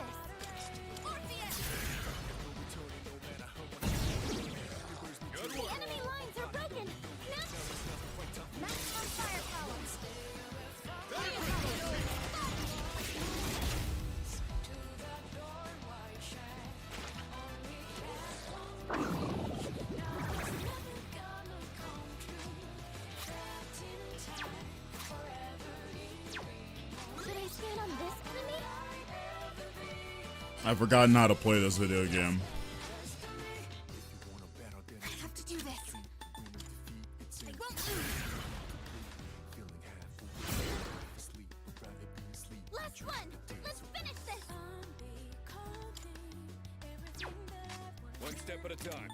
Good
The
one.
enemy lines are broken. Now, maximum firepower. Should I stand on this enemy?
I've forgotten how to play this video game.
I have to do this. I won't lose. Last one. Let's finish this.
One step at a time.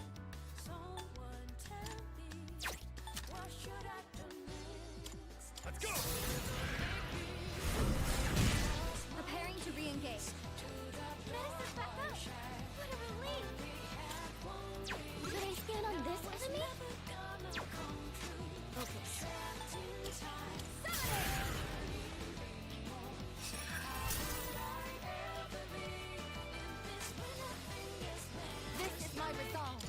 Let's go.
Preparing to re-engage. Menace is back up. What a relief. Should I stand on this enemy? Focus. This is my resolve.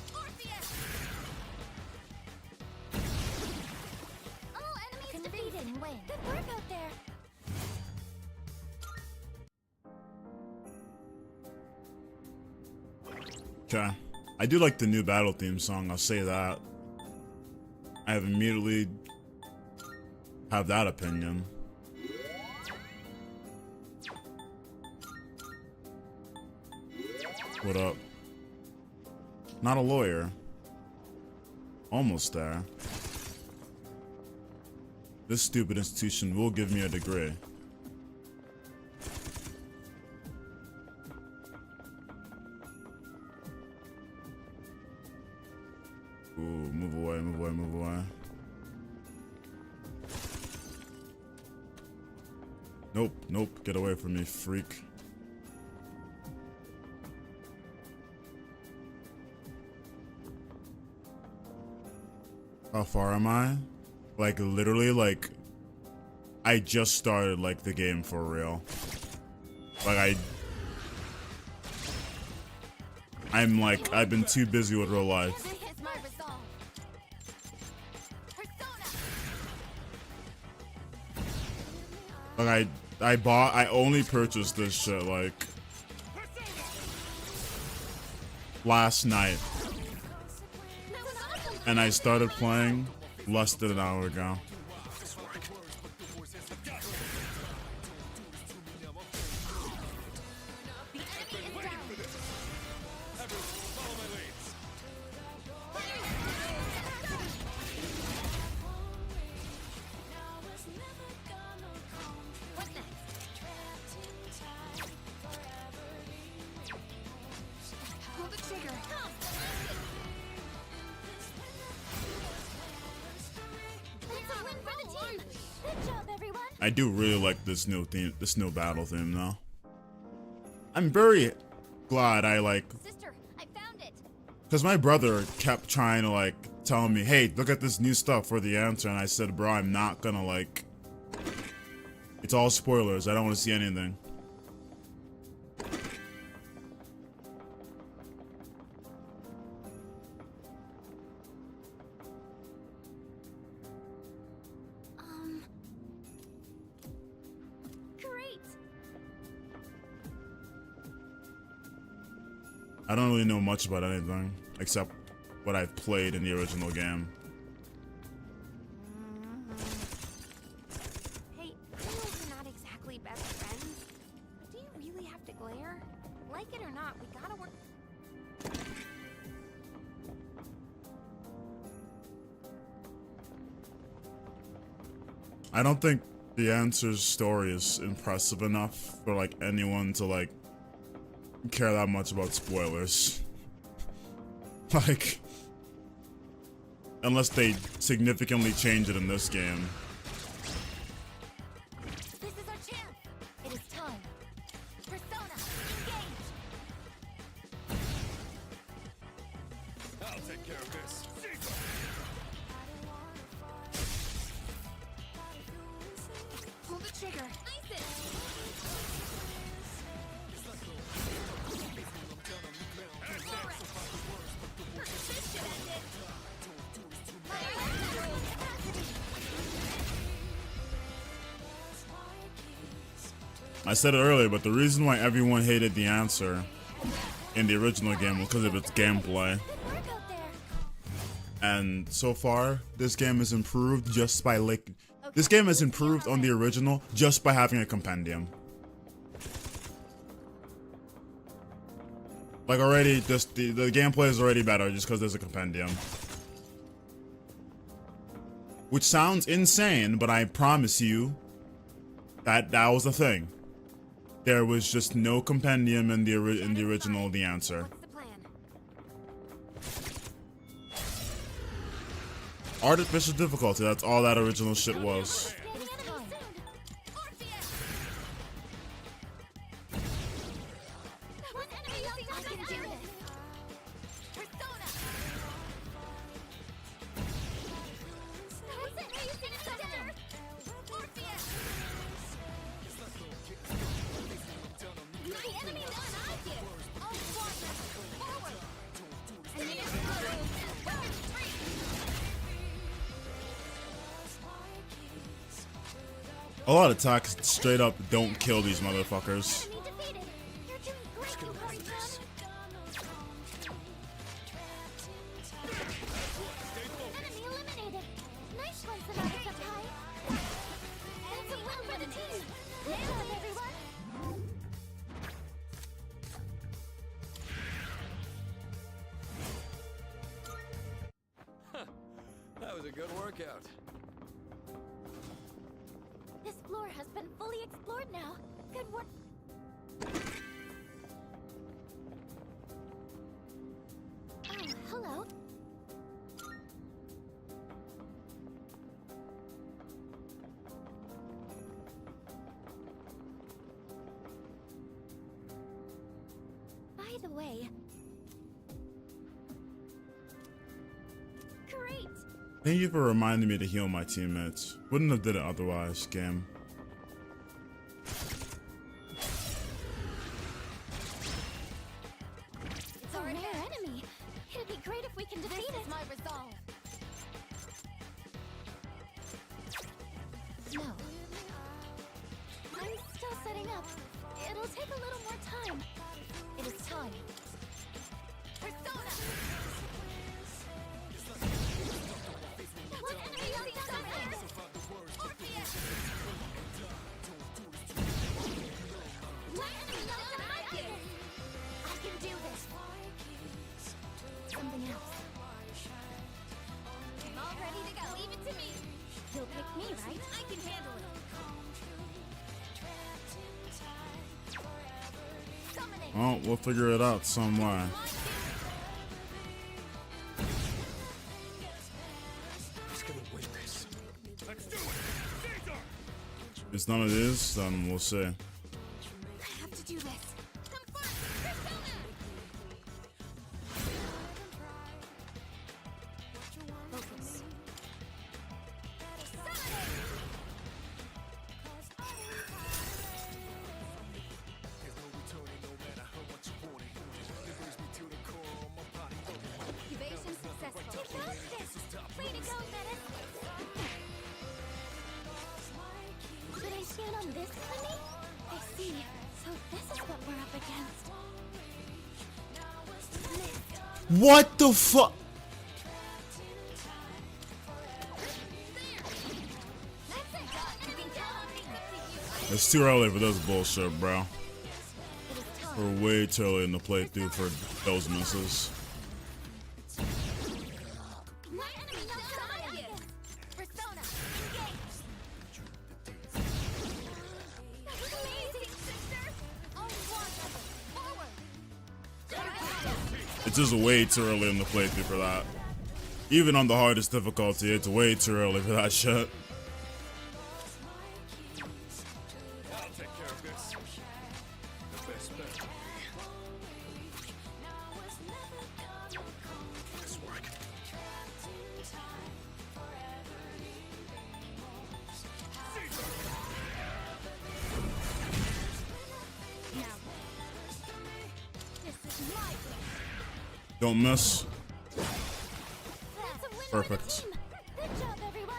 All enemies defeated. Win. Good work out there.
Okay. I do like the new battle theme song, I'll say that. I have immediately have that opinion. What up? Not a lawyer. Almost there. This stupid institution will give me a degree. Ooh, move away, move away, move away. Nope, nope, get away from me, freak. How far am I? Like, literally, like, I just started, like, the game for real. Like, I'm like, I've been too busy with real life.
This is my resolve. Persona.
Like, I only purchased this shit, like, last night. And I started playing less than an hour ago.
Pull the trigger. It's a win for the team. Good job, everyone.
I do really like this new theme, this new battle theme though. I'm very glad I like,
Sister, I found it.
because my brother kept trying to like tell me, hey, look at this new stuff for the answer, and I said, bro, I'm not gonna like, it's all spoilers, I don't want to see anything. I don't really know much about anything except what I've played in the original game.
Hey, I know we're not exactly best friends, but do you really have to glare? Like it or not, we gotta work.
I don't think the answer's story is impressive enough for like anyone to like care that much about spoilers. Like, unless they significantly change it in this game.
This is our chance. It is time. Persona, engage.
I'll take care of this.
Pull the trigger. Ice it.
I said it earlier, but the reason why everyone hated the answer in the original game was because of its gameplay. And so far, this game is improved just by like... This game is improved on the original just by having a compendium. Like already, just the gameplay is already better just because there's a compendium. Which sounds insane, but I promise you that was the thing. There was just no compendium in the original The Answer.
What's the plan?
Artificial difficulty, that's all that original shit was. A lot of attacks straight up don't kill these motherfuckers.
That was a good workout.
This floor has been fully explored now. Good work. Oh, hello. By the way... Great!
Thank you for reminding me to heal my teammates. Wouldn't have did it otherwise, game.
It's a rare enemy. It'd be great if we can defeat it. This is my resolve. No. I'm still setting up. It'll take a little more time. It is time. Persona! What enemy are these somewhere? Orpheus! My enemy knows that I can! I can do this. Something else. I'm all ready to go. Leave it to me. You'll pick me, right? I can handle it. Summoning.
Well, we'll figure it out some way.
Who's gonna win this? Let's do it!
If it's none of this, then we'll see.
I have to do this. Come first, Persona! Focus. Summoning! Evasion successful. Take this! Way to go, Menace! Should I stand on this enemy? I see. So this is what we're up against.
What the fuck? It's too early for this bullshit, bro. We're way too early in the playthrough for those misses. It's just way too early in the playthrough for that. Even on the hardest difficulty, it's way too early for that shit.
I'll take care of this. The best bet. Nice work.
Don't miss. Perfect.
Good job, everyone.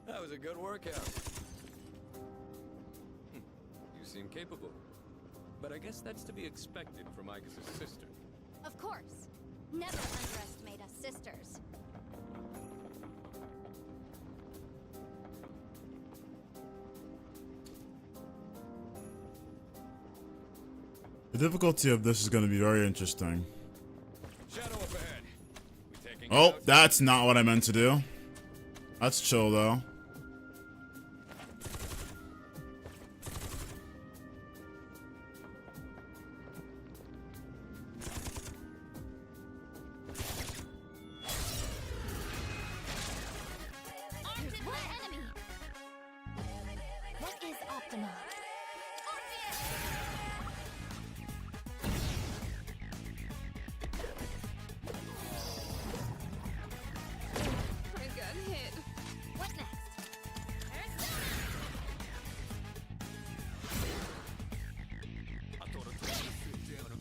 That was a good workout. You seem capable. But I guess that's to be expected from Igus' sister.
Of course. Never underestimate us sisters.
The difficulty of this is going to be very interesting.
Shadow up ahead. We taking it
Oh,
out?
that's not what I meant to do. That's chill, though.
What is optimal?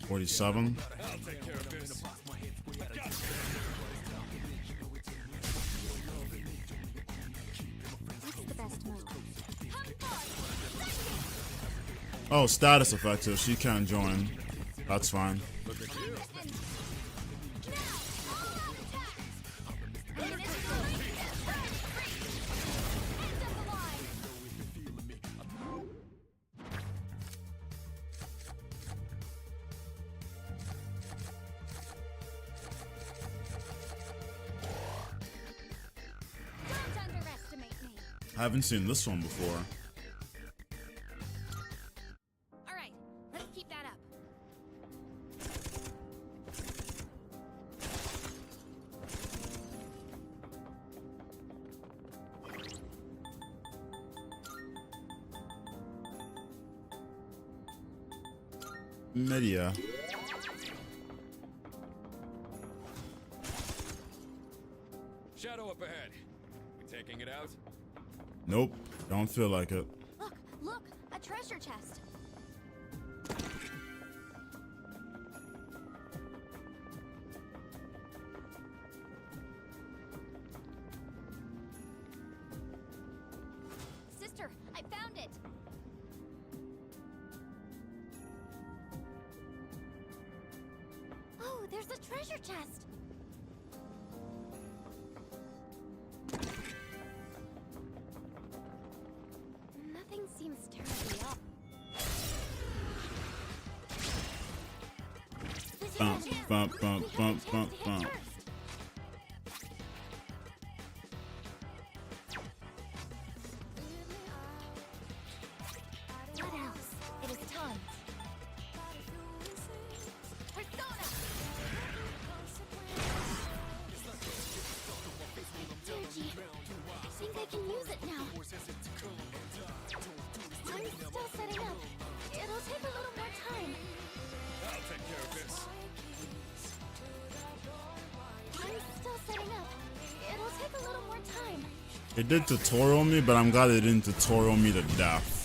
47.
I'll take care of this.
What's the best move?
Oh, status effective. She can't join. That's fine.
Look at you.
Don't underestimate me.
I haven't seen this one before.
All right, let's keep that up.
Media.
Shadow up ahead. We taking it out?
Nope. Don't feel like it.
Look, a treasure chest. Sister, I found it. Oh, there's a treasure chest. Nothing seems terribly off. This is
Bump,
your chance.
bump, bump,
We have a
bump,
chance
bump,
to hit
bump.
first. What else? It is time. Persona! Energy. I think I can use it now. I'm still setting up.
It did tutorial me, but I'm glad it didn't tutorial me to death.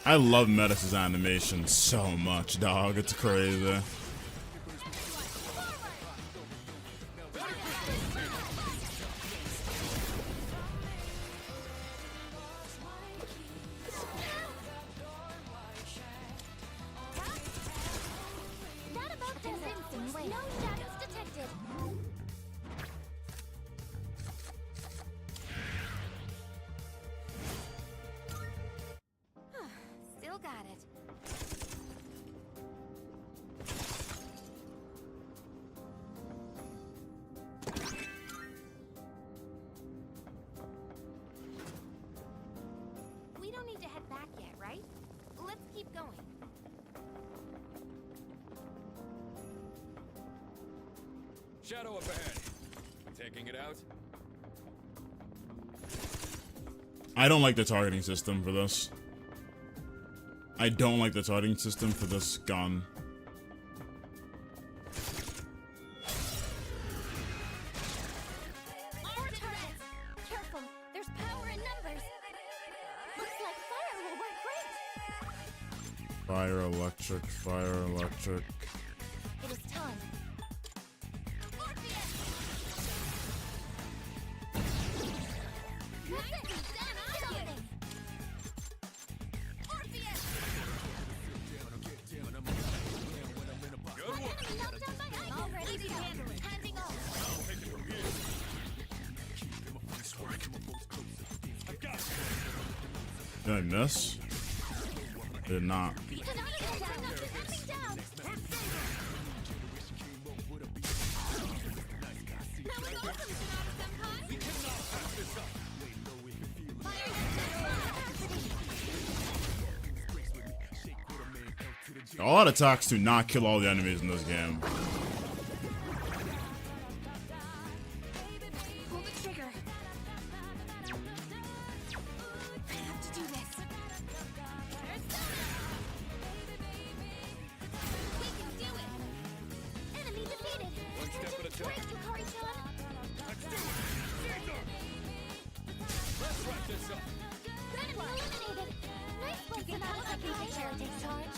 I love Metis' animation so much, dog. It's crazy.
Shadow up ahead. Taking it out.
I don't like the targeting system for this. I don't like the targeting system for this gun.
More turrets! Careful, there's power in numbers. Looks like fire will work great.
Fire, electric, fire, electric.
It is time.
Did I miss? Did not. A lot of attacks do not kill all the enemies in this game.
Pull the trigger. I have to do this. We can do it. Enemy defeated.
One step at a time.
Great, Yukari-chan.
Let's do it. Let's wrap this up.
Enemy eliminated. Nice one, Sonata. I can take care of this charge.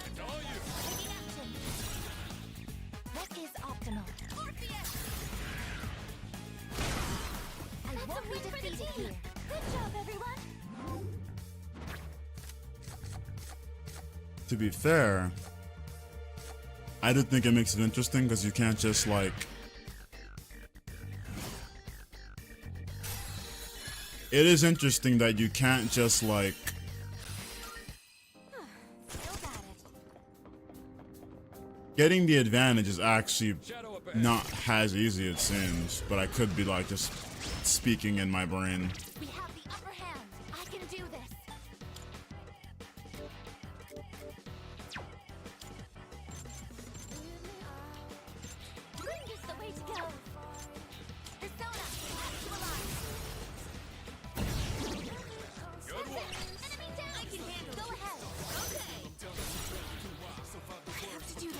It's all you.
Taking action. What is optimal? And what we defeated here. Good job, everyone.
To be fair, I do think it makes it interesting because you can't just like... It is interesting that you can't just like... Getting the advantage is actually not as easy it seems, but I could be like just speaking in my brain.
We have the upper hand. I can do this. Ring is the way to go. Persona, actualize. Good one. Enemy down. I can handle. Go ahead. Okay. I have to do this.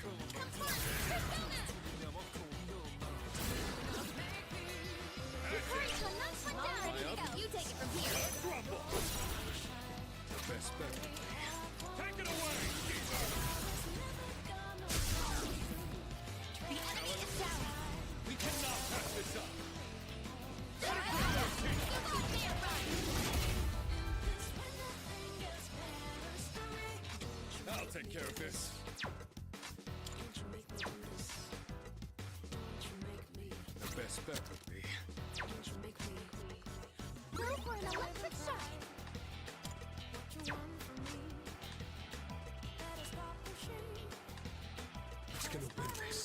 Come on, Persona. Yukari-chan, nice one down. You take it from here.
Rumble. The best bet. Take it away.
The enemy is down.
We cannot pass this up. I'll take care of this. The best bet would be.
Go for an electric shock.
Who's gonna win this?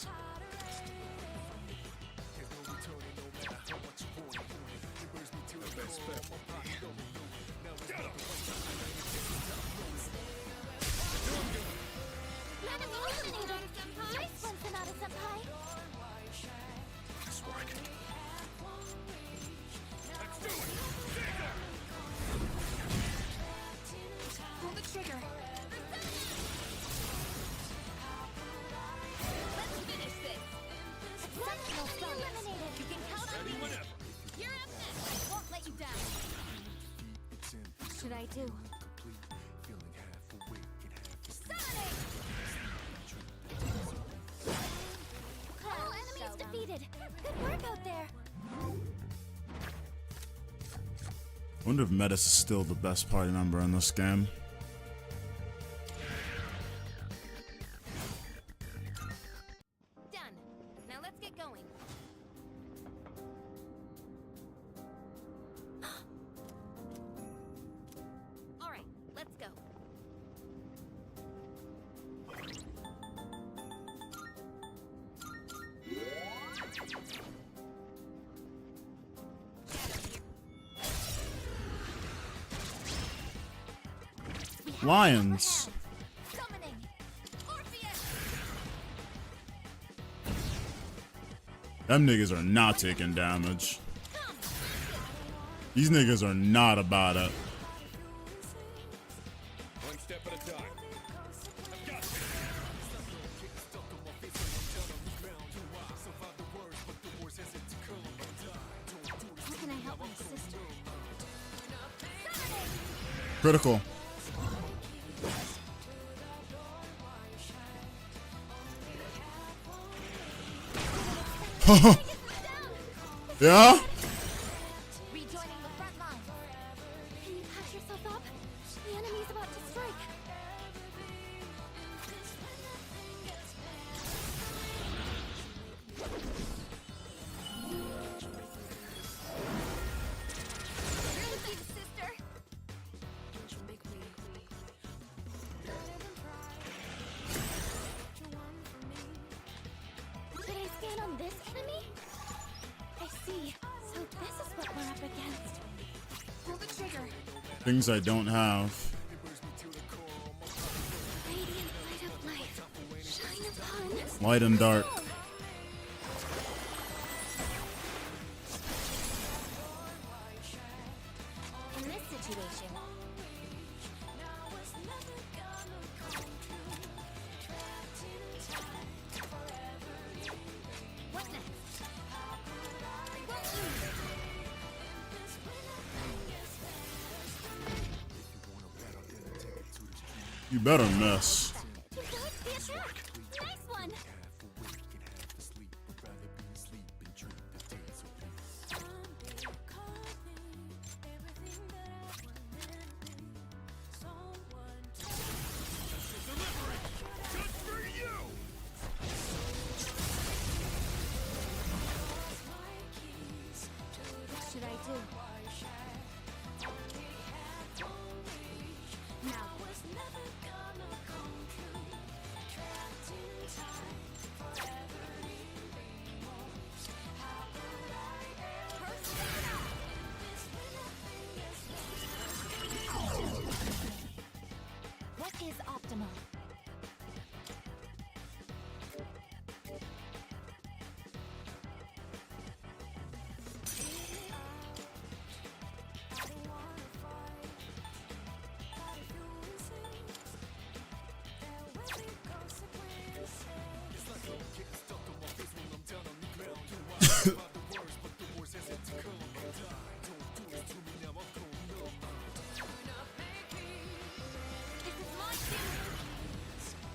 Pull the trigger. Let's finish this. Exceptional eliminated. You can count on me. You're up next. I won't let you down.
What should I do?
All enemies defeated. Good work out there.
I wonder if Metis is still the best party member in this game.
Done. Now let's get going. All right, let's go.
Lions.
Summoning. Orpheus.
Them niggas are not taking damage. These niggas are not about it.
One step at a time. I've got
How can I help my sister?
Critical. Yeah?
Rejoining the front line. Can you patch yourself up? The enemy's about to strike. Thank you, sister. Did I scan on this enemy? I see. So this is what we're up against. Pull the trigger.
Things I don't have.
Radiant light of life. Shine upon.
Light and dark.
In this situation. What next? I won't lose.
You better miss.